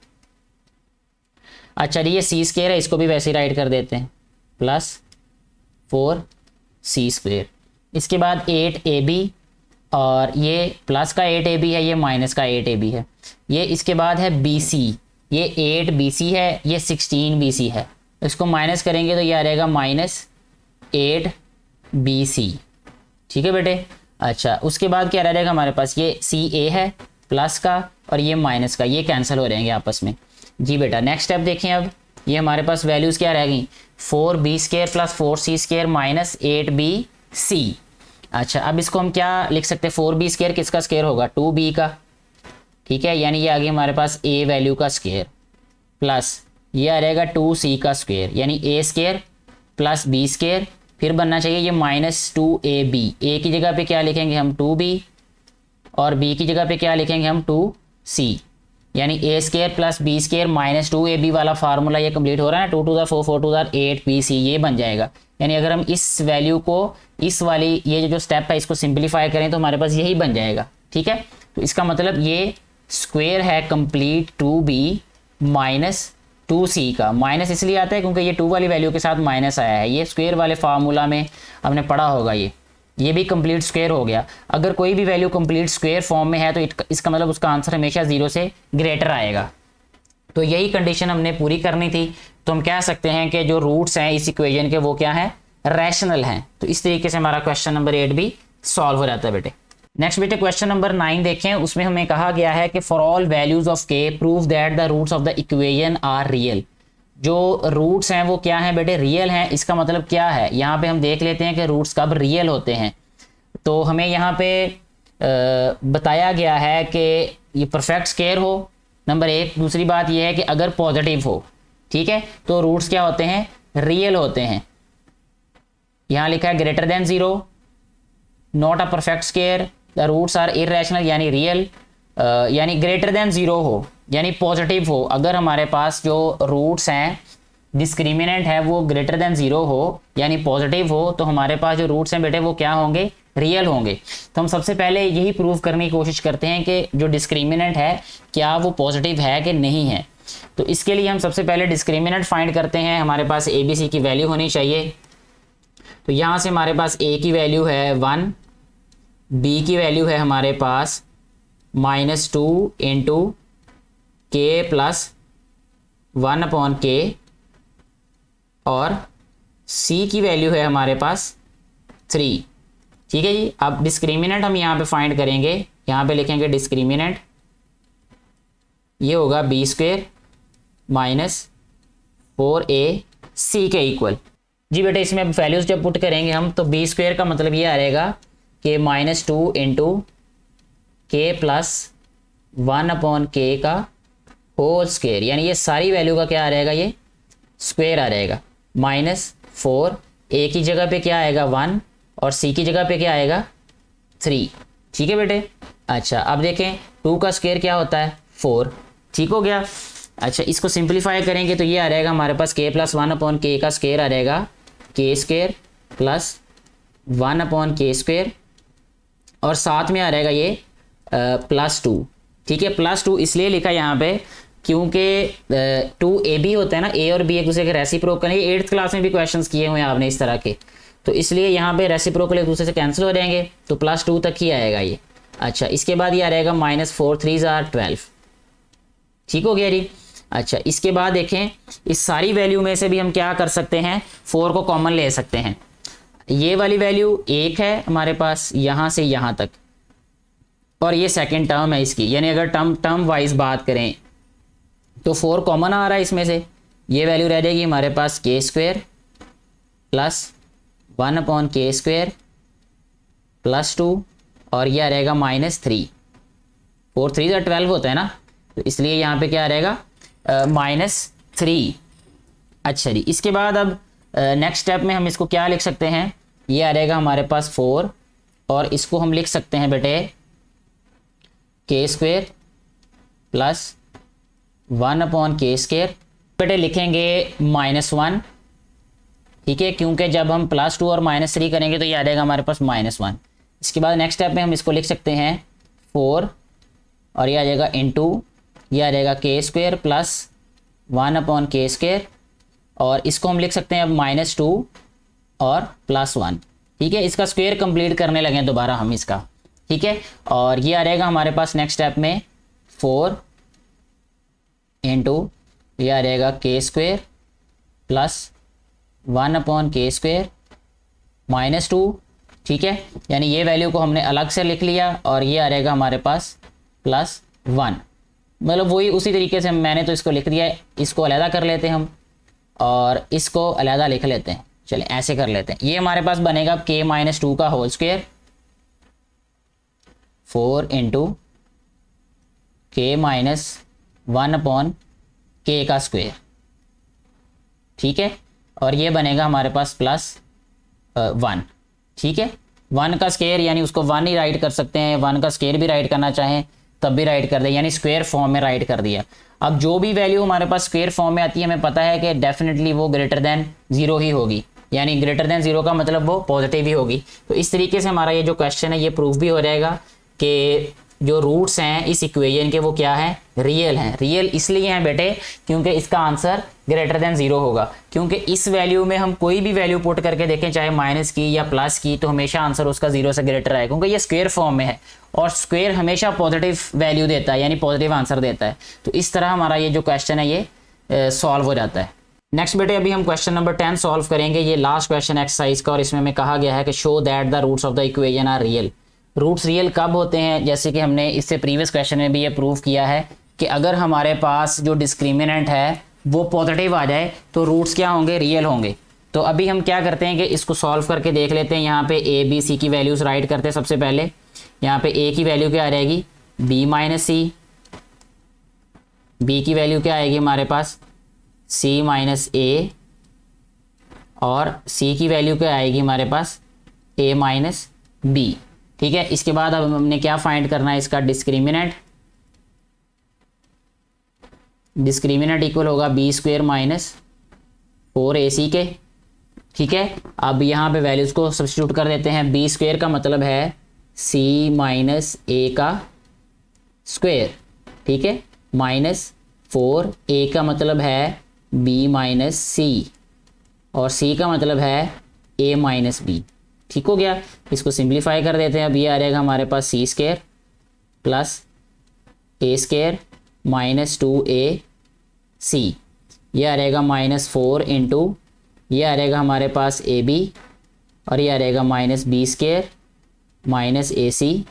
अच्छा जी, ये c स्क्वायर है, इसको भी वैसे ही राइट कर देते हैं, प्लस 4c स्क्वायर। इसके बाद 8ab, और ये प्लस का 8ab है, ये माइनस का 8ab है। ये इसके बाद है bc, ये 8bc है, ये 16bc है, इसको माइनस करेंगे तो ये आ रहेगा -8bc। ठीक है बेटे। अच्छा, उसके बाद क्या रह जाएगा हमारे पास, ये ca है प्लस का और ये माइनस का, ये कैंसिल हो रहेंगे आपस में। जी बेटा, नेक्स्ट स्टेप देखें। अब ये हमारे पास वैल्यूज़ क्या रह गई, 4b square plus 4c square minus 8bc। अच्छा, अब इसको हम क्या लिख सकते हैं, 4b स्क्वायर किसका स्क्वायर होगा, 2b का। ठीक है, यानी ये आ गया हमारे पास a वैल्यू का स्क्वायर, प्लस ये आ रहेगा 2c का स्क्वायर, यानी a square plus b square, फिर बनना चाहिए ये -2ab। a की जगह पे क्या लिखेंगे हम, 2b, और b की जगह पे क्या लिखेंगे हम 2c, यानी A square plus B square minus 2ab वाला फार्मूला ये कंप्लीट हो रहा है ना, 2 to the 4 4 to the 8 bc ये बन जाएगा। यानी अगर हम इस वैल्यू को इस वाली ये जो स्टेप है इसको सिंप्लीफाई करें तो हमारे पास यही बन जाएगा। ठीक है, तो इसका मतलब ये स्क्वायर है कंप्लीट 2b माइनस 2c का। माइनस इसलिए आता है क्योंकि ये 2 वाली वैल्यू के साथ माइनस आया है, ये स्क्वायर वाले फार्मूला में हमने पढ़ा होगा। ये भी कंप्लीट स्क्वायर हो गया। अगर कोई भी वैल्यू कंप्लीट स्क्वायर फॉर्म में है तो इसका मतलब उसका आंसर हमेशा 0 से ग्रेटर आएगा। तो यही कंडीशन हमने पूरी करनी थी। तो हम कह सकते हैं कि जो रूट्स हैं इस इक्वेशन के वो क्या है, रैशनल हैं। तो इस तरीके से हमारा क्वेश्चन नंबर 8 भी सॉल्व हो जाता है बेटे। नेक्स्ट बेटे क्वेश्चन नंबर 9 देखें, उसमें हमें कहा गया है कि for all values of k prove that the roots of the equation are real. जो रूट्स हैं वो क्या हैं बेटे, रियल हैं। इसका मतलब क्या है, यहाँ पे हम देख लेते हैं कि रूट्स कब रियल होते हैं। तो हमें यहाँ पे बताया गया है कि ये परफेक्ट स्क्वायर हो, नंबर 1। दूसरी बात ये है कि अगर पॉजिटिव हो, ठीक है, तो रूट्स क्या होते हैं, रियल होते हैं। यहाँ लिखा है greater than 0, not a perfect square, the roots are irrational यानी रियल, यानी ग्रेटर देन 0 हो यानी पॉजिटिव हो। अगर हमारे पास जो रूट्स हैं डिस्क्रिमिनेंट है वो ग्रेटर देन 0 हो यानी पॉजिटिव हो, तो हमारे पास जो रूट्स हैं बेटे वो क्या होंगे, रियल होंगे। तो हम सबसे पहले यही प्रूव करने की कोशिश करते हैं कि जो डिस्क्रिमिनेंट है क्या वो पॉजिटिव है कि नहीं है। तो इसके लिए हम सबसे पहले डिस्क्रिमिनेंट फाइंड करते हैं। हमारे पास ए बी सी की वैल्यू होनी चाहिए। तो यहाँ से हमारे पास ए की वैल्यू है 1, बी की वैल्यू है हमारे पास -2 इंटू के प्लस 1 अपॉन के, और सी की वैल्यू है हमारे पास 3। ठीक है जी। अब डिस्क्रिमिनेंट हम यहाँ पे फाइंड करेंगे, यहाँ पे लिखेंगे डिस्क्रिमिनेंट, ये होगा बी स्क्वेयर माइनस 4ac के इक्वल। जी बेटे इसमें अब वैल्यूज जब पुट करेंगे हम, तो बी स्क्वेयर का मतलब ये आ रहेगा कि -2 इंटू के प्लस 1 अपॉन के का होल स्क्वेयर, यानी ये सारी वैल्यू का क्या आ रहेगा, ये स्क्वेयर आ रहेगा। -4, ए की जगह पे क्या आएगा 1 और सी की जगह पे क्या आएगा 3। ठीक है बेटे। अच्छा अब देखें 2 का स्क्वायर क्या होता है 4। ठीक हो गया। अच्छा इसको सिंप्लीफाई करेंगे तो ये आ रहेगा हमारे पास के प्लस 1 अपॉन के का स्क्वायर आ रहेगा के स्क्वायर प्लस 1 अपॉन के स्क्वायर, और साथ में आ रहेगा ये +2। ठीक है, +2 इसलिए लिखा यहाँ पे क्योंकि 2ab होता है ना, ए और बी एक दूसरे के रेसिप्रोकल। ये 8th क्लास में भी क्वेश्चंस किए हुए हैं आपने इस तरह के, तो इसलिए यहाँ पे रेसिप्रोकल एक दूसरे से कैंसिल हो जाएंगे, तो +2 तक ही आएगा ये। अच्छा इसके बाद ये आ रहेगा -4 3 12। ठीक हो गया जी। अच्छा इसके बाद देखें इस सारी वैल्यू में से भी हम क्या कर सकते हैं, 4 को कॉमन ले सकते हैं। ये वाली वैल्यू 1 है हमारे पास यहाँ से यहाँ तक, और ये सेकेंड टर्म है इसकी, यानी अगर टर्म वाइज बात करें तो 4 कॉमन आ रहा है इसमें से। ये वैल्यू रह जाएगी हमारे पास के स्क्वायर प्लस 1 अपॉन के स्क्वायर +2, और ये आ रहेगा -3। 4 3 12 होता है ना, तो इसलिए यहाँ पे क्या आ रहेगा -3। अच्छा जी इसके बाद अब नेक्स्ट स्टेप में हम इसको क्या लिख सकते हैं, ये आ रहेगा हमारे पास 4, और इसको हम लिख सकते हैं बेटे के स्क्वायर प्लस 1 अपॉन के स्क्वायर। बेटे लिखेंगे -1। ठीक है, क्योंकि जब हम +2 और -3 करेंगे तो ये आ जाएगा हमारे पास -1। इसके बाद नेक्स्ट स्टेप में हम इसको लिख सकते हैं 4, और ये आ जाएगा इंटू, ये आ जाएगा के स्क्वायर प्लस 1 अपॉन के स्क्वायर, और इसको हम लिख सकते हैं अब -2 और +1। ठीक है, इसका स्क्वायर कंप्लीट करने लगे दोबारा हम इसका। ठीक है, और ये आ रहेगा हमारे पास नेक्स्ट स्टेप में 4 इंटू, ये आ रहेगा के स्क्वायर प्लस 1 अपॉन के स्क्वायर -2। ठीक है, यानी ये वैल्यू को हमने अलग से लिख लिया, और ये आ रहेगा हमारे पास +1। मतलब वही उसी तरीके से मैंने तो इसको लिख दिया है, इसको अलहदा कर लेते हैं हम और इसको अलहदा लिख लेते हैं। चलें ऐसे कर लेते हैं। ये हमारे पास बनेगा k - 2 का होल स्क्वायर 4 इंटू के -1 अपॉन के का स्क्वायर। ठीक है, और ये बनेगा हमारे पास +1। ठीक है, 1 का स्क्वायर यानी उसको 1 ही राइट कर सकते हैं, 1 का स्क्वायर भी राइट करना चाहें तब भी राइट कर दें, यानी स्क्वायर फॉर्म में राइट कर दिया। अब जो भी वैल्यू हमारे पास स्क्वायर फॉर्म में आती है हमें पता है कि डेफिनेटली वो ग्रेटर देन 0 ही होगी, यानी ग्रेटर देन 0 का मतलब वो पॉजिटिव ही होगी। तो इस तरीके से हमारा ये जो क्वेश्चन है ये प्रूफ भी हो जाएगा कि जो रूट्स हैं इस इक्वेशन के वो क्या है, रियल हैं। रियल इसलिए हैं बेटे क्योंकि इसका आंसर ग्रेटर देन 0 होगा, क्योंकि इस वैल्यू में हम कोई भी वैल्यू पुट करके देखें चाहे माइनस की या प्लस की तो हमेशा आंसर उसका 0 से ग्रेटर आएगा, क्योंकि ये स्क्वायर फॉर्म में है और स्क्वायर हमेशा पॉजिटिव वैल्यू देता है यानी पॉजिटिव आंसर देता है। तो इस तरह हमारा ये जो क्वेश्चन है ये सॉल्व हो जाता है। नेक्स्ट बेटे अभी हम क्वेश्चन नंबर 10 सॉल्व करेंगे। ये लास्ट क्वेश्चन एक्सरसाइज का और इसमें हमें कहा गया है कि show that the roots of the equation are real. Roots real कब होते हैं, जैसे कि हमने इससे प्रीवियस क्वेश्चन में भी ये प्रूव किया है कि अगर हमारे पास जो डिस्क्रिमिनेंट है वो पॉजिटिव आ जाए तो रूट्स क्या होंगे, रियल होंगे। तो अभी हम क्या करते हैं कि इसको सॉल्व करके देख लेते हैं। यहाँ पे ए बी सी की वैल्यूज़ राइट करते हैं। सबसे पहले यहाँ पे ए की वैल्यू क्या आ जाएगी, बी माइनस सी, बी की वैल्यू क्या आएगी हमारे पास सी माइनस ए, और सी की वैल्यू क्या आएगी हमारे पास ए माइनस बी। ठीक है, इसके बाद अब हमने क्या फाइंड करना है, इसका डिस्क्रिमिनेंट। डिस्क्रिमिनेंट इक्वल होगा बी स्क्वायर माइनस 4ac के। ठीक है, अब यहाँ पे वैल्यूज़ को सब्स्टिट्यूट कर देते हैं। बी स्क्वायर का मतलब है सी माइनस ए का स्क्वायर, ठीक है, माइनस 4a का मतलब है b माइनस सी, और c का मतलब है a माइनस बी। ठीक हो गया, इसको सिंप्लीफाई कर देते हैं। अब ये आ जाएगा हमारे पास सी स्क्वायर प्लस ए स्क्वायर माइनस 2ac, ये आ रहेगा माइनस 4 इंटू ये आ रहेगा हमारे पास ए बी, और ये आ रहेगा minus B square minus a सी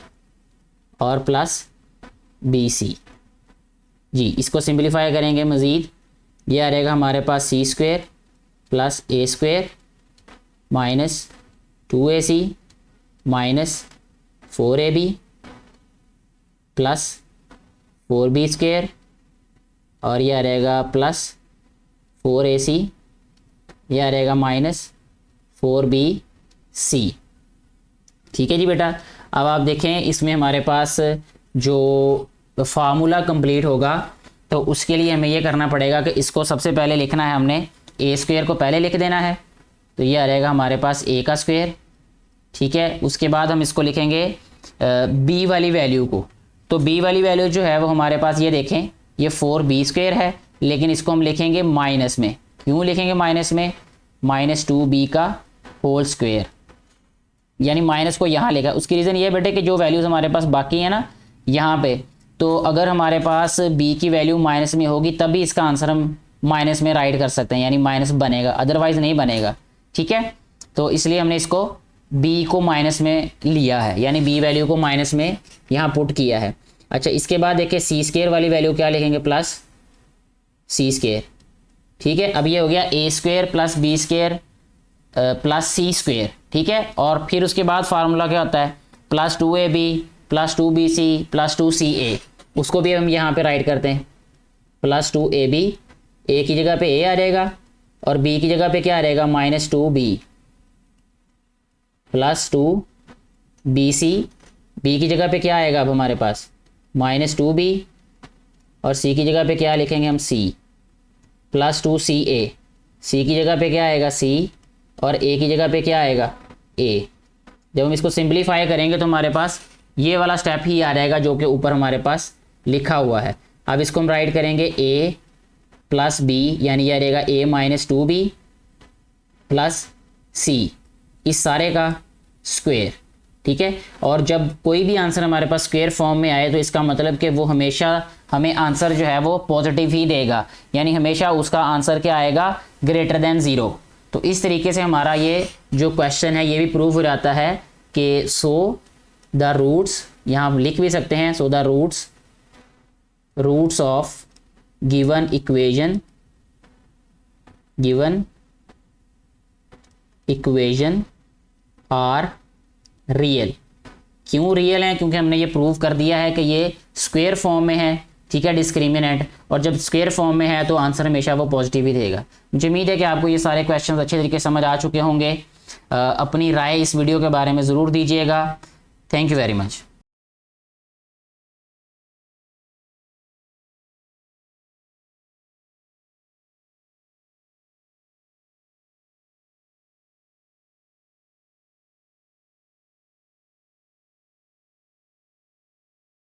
और प्लस बी सी। जी, इसको सिंप्लीफाई करेंगे मज़ीद, ये आ रहेगा हमारे पास सी स्क्वायर प्लस ए square minus 2ac minus 4ab plus 4b square, और ये आ रहेगा प्लस 4ac, ये आ रहेगा माइनस 4bc। ठीक है जी बेटा, अब आप देखें इसमें हमारे पास जो फार्मूला कंप्लीट होगा तो उसके लिए हमें ये करना पड़ेगा कि इसको सबसे पहले लिखना है, हमने ए स्क्वायर को पहले लिख देना है, तो ये आ रहेगा हमारे पास ए का स्क्वायर। ठीक है, उसके बाद हम इसको लिखेंगे बी वाली वैल्यू को, तो बी वाली वैल्यू जो है वो हमारे पास ये देखें ये 4b स्क्वायर है, लेकिन इसको हम लिखेंगे माइनस में। क्यों लिखेंगे माइनस में, माइनस 2b का होल स्क्वायर, यानी माइनस को यहाँ लेगा। उसकी रीज़न ये बेटे कि जो वैल्यूज़ हमारे पास बाकी है ना यहाँ पे, तो अगर हमारे पास b की वैल्यू माइनस में होगी तभी इसका आंसर हम माइनस में राइट कर सकते हैं, यानी माइनस बनेगा, अदरवाइज़ नहीं बनेगा। ठीक है, तो इसलिए हमने इसको b को माइनस में लिया है, यानी b वैल्यू को माइनस में यहाँ पुट किया है। अच्छा, इसके बाद देखिए सी स्क्वायर वाली वैल्यू क्या लिखेंगे, प्लस सी स्क्वायर। ठीक है, अब ये हो गया A square plus B square plus C square. ठीक है, और फिर उसके बाद फार्मूला क्या होता है, plus 2ab plus 2bc plus 2ca, उसको भी हम यहाँ पे राइट करते हैं, प्लस 2ab, ए की जगह पे ए आ जाएगा और बी की जगह पे क्या आ रहेगा minus 2b plus 2bc, b की जगह पे क्या आएगा अब हमारे पास माइनस 2b, और सी की जगह पे क्या लिखेंगे हम c प्लस 2ca, सी की जगह पे क्या आएगा c और a की जगह पे क्या आएगा a। जब हम इसको सिंप्लीफाई करेंगे तो हमारे पास ये वाला स्टेप ही आ जाएगा जो कि ऊपर हमारे पास लिखा हुआ है। अब इसको हम राइट करेंगे a प्लस b, यानी ये रहेगा a minus 2b plus c, इस सारे का स्क्वायर। ठीक है, और जब कोई भी आंसर हमारे पास स्क्वायर फॉर्म में आए तो इसका मतलब कि वो हमेशा हमें आंसर जो है वो पॉजिटिव ही देगा, यानी हमेशा उसका आंसर क्या आएगा, ग्रेटर देन 0। तो इस तरीके से हमारा ये जो क्वेश्चन है ये भी प्रूव हो जाता है कि सो द रूट्स, यहाँ हम लिख भी सकते हैं, so the roots of given equation are real. क्यों रियल है, क्योंकि हमने ये प्रूव कर दिया है कि ये स्क्वायर फॉर्म में है। ठीक है, डिस्क्रिमिनेंट, और जब स्क्वायर फॉर्म में है तो आंसर हमेशा वो पॉजिटिव ही देगा। मुझे उम्मीद है कि आपको ये सारे क्वेश्चंस अच्छे तरीके से समझ आ चुके होंगे। अपनी राय इस वीडियो के बारे में ज़रूर दीजिएगा। Thank you very much.